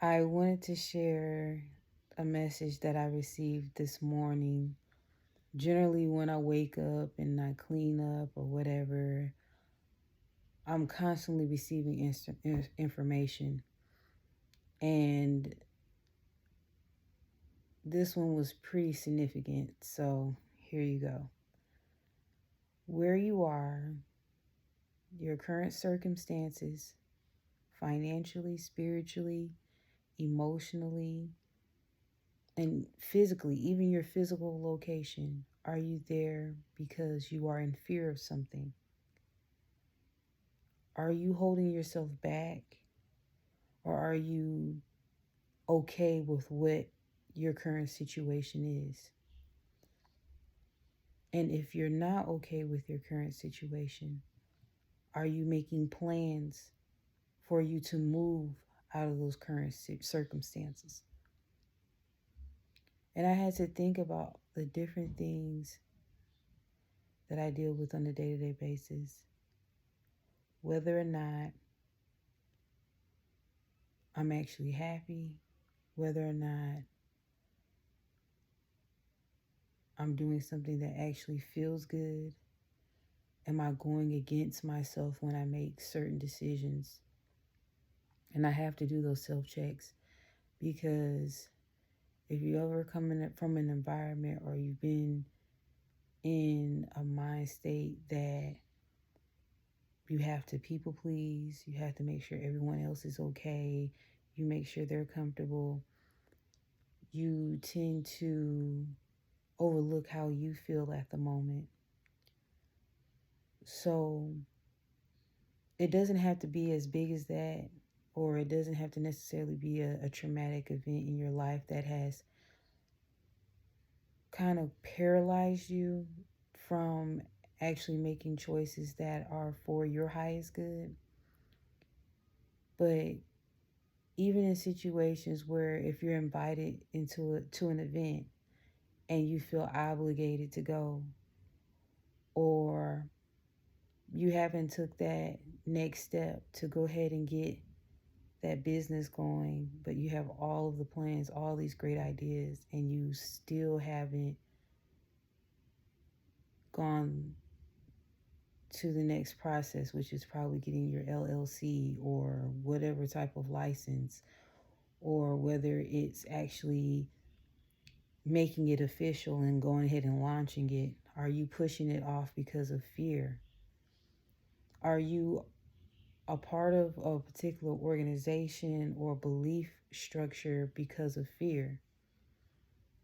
I wanted to share a message that I received this morning. Generally, when I wake up and I clean up or whatever, I'm constantly receiving information. And this one was pretty significant. So here you go. Where you are, your current circumstances, financially, spiritually, emotionally, and physically, even your physical location, are you there because you are in fear of something? Are you holding yourself back? Or are you okay with what your current situation is? And if you're not okay with your current situation, are you making plans for you to move out of those current circumstances? And I had to think about the different things that I deal with on a day-to-day basis, whether or not I'm actually happy, whether or not I'm doing something that actually feels good. Am I going against myself when I make certain decisions? And I have to do those self-checks because if you ever come from an environment or you've been in a mind state that you have to people please, you have to make sure everyone else is okay, you make sure they're comfortable, you tend to overlook how you feel at the moment. So it doesn't have to be as big as that, or it doesn't have to necessarily be a traumatic event in your life that has kind of paralyzed you from actually making choices that are for your highest good. But even in situations where if you're invited to an event and you feel obligated to go, or you haven't took that next step to go ahead and get that business going, but you have all of the plans, all these great ideas, and you still haven't gone to the next process, which is probably getting your LLC or whatever type of license, or whether it's actually making it official and going ahead and launching it. Are you pushing it off because of fear? Are you a part of a particular organization or belief structure because of fear?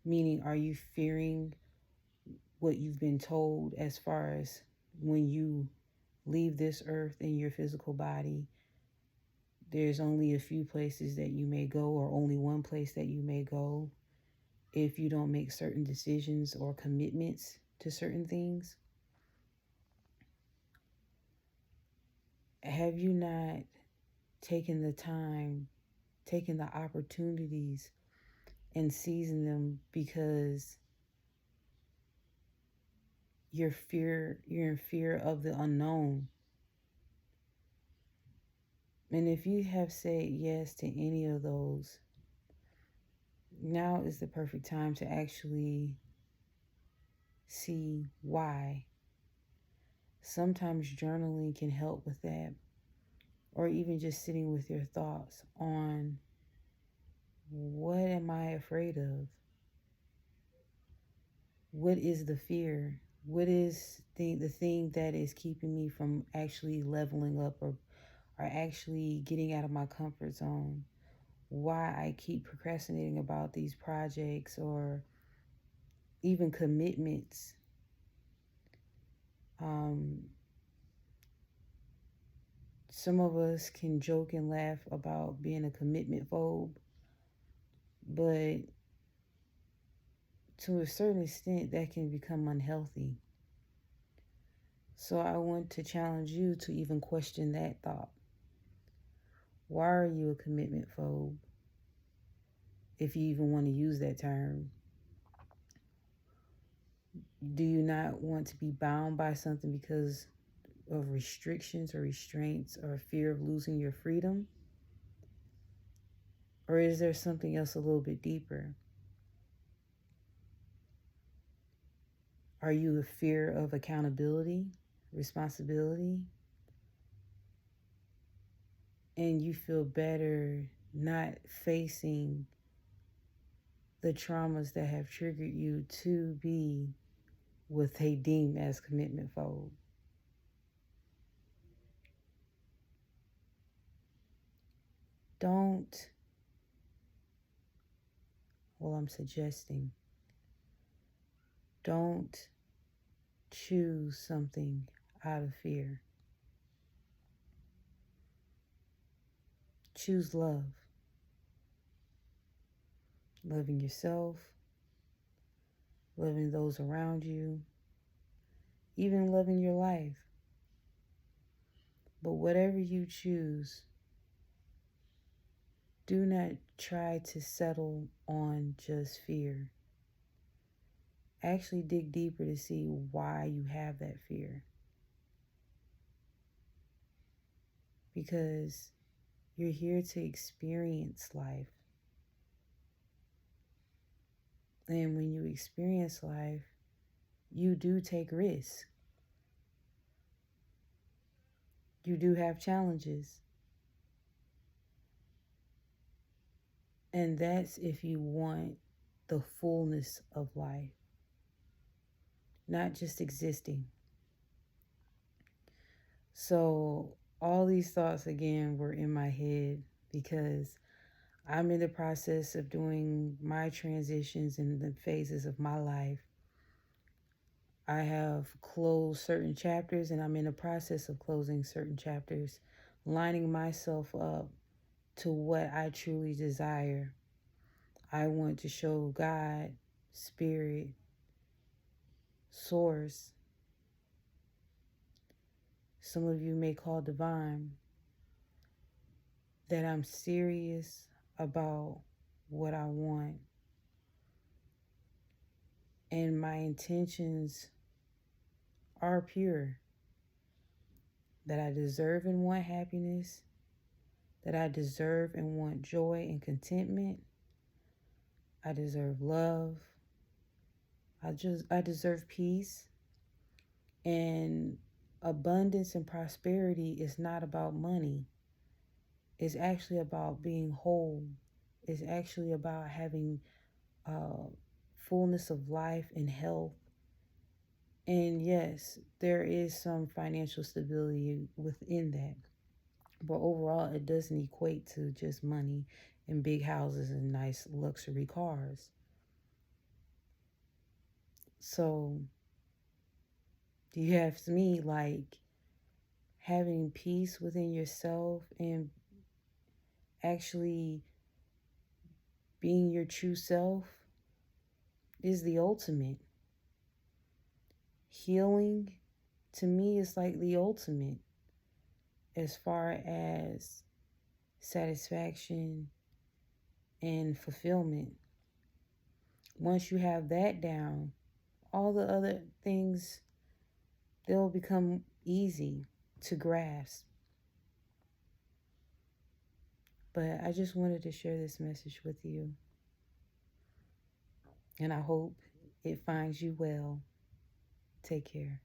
Meaning, are you fearing what you've been told as far as when you leave this earth in your physical body, there's only a few places that you may go, or only one place that you may go if you don't make certain decisions or commitments to certain things? Have you not taken the time, taken the opportunities, and seizing them because you're in fear of the unknown? And if you have said yes to any of those, now is the perfect time to actually see why. Sometimes journaling can help with that, or even just sitting with your thoughts on, what am I afraid of? What is the fear? What is the thing that is keeping me from actually leveling up, or actually getting out of my comfort zone? Why I keep procrastinating about these projects or even commitments. Some of us can joke and laugh about being a commitment phobe, but to a certain extent that can become unhealthy. So I want to challenge you to even question that thought. Why are you a commitment phobe, if you even want to use that term? Do you not want to be bound by something because of restrictions or restraints or fear of losing your freedom? Or is there something else a little bit deeper? Are you a fear of accountability, responsibility? And you feel better not facing the traumas that have triggered you to be what they deem as commitment phobe. I'm suggesting, don't choose something out of fear. Choose love. Loving yourself, loving those around you, even loving your life. But whatever you choose, do not try to settle on just fear. Actually dig deeper to see why you have that fear. Because you're here to experience life. And when you experience life, you do take risks. You do have challenges. And that's if you want the fullness of life, not just existing. So all these thoughts again were in my head because I'm in the process of doing my transitions in the phases of my life. I have closed certain chapters and I'm in the process of closing certain chapters, lining myself up to what I truly desire. I want to show God, Spirit, Source, some of you may call divine, that I'm serious about what I want. And my intentions are pure. That I deserve and want happiness. That I deserve and want joy and contentment. I deserve love. I deserve peace. And abundance and prosperity is not about money. It's actually about being whole. It's actually about having fullness of life and health. And yes, there is some financial stability within that. But overall, it doesn't equate to just money and big houses and nice luxury cars. So, do you have me like having peace within yourself and actually being your true self is the ultimate. Healing to me is like the ultimate as far as satisfaction and fulfillment. Once you have that down, all the other things, they'll become easy to grasp. But I just wanted to share this message with you. And I hope it finds you well. Take care.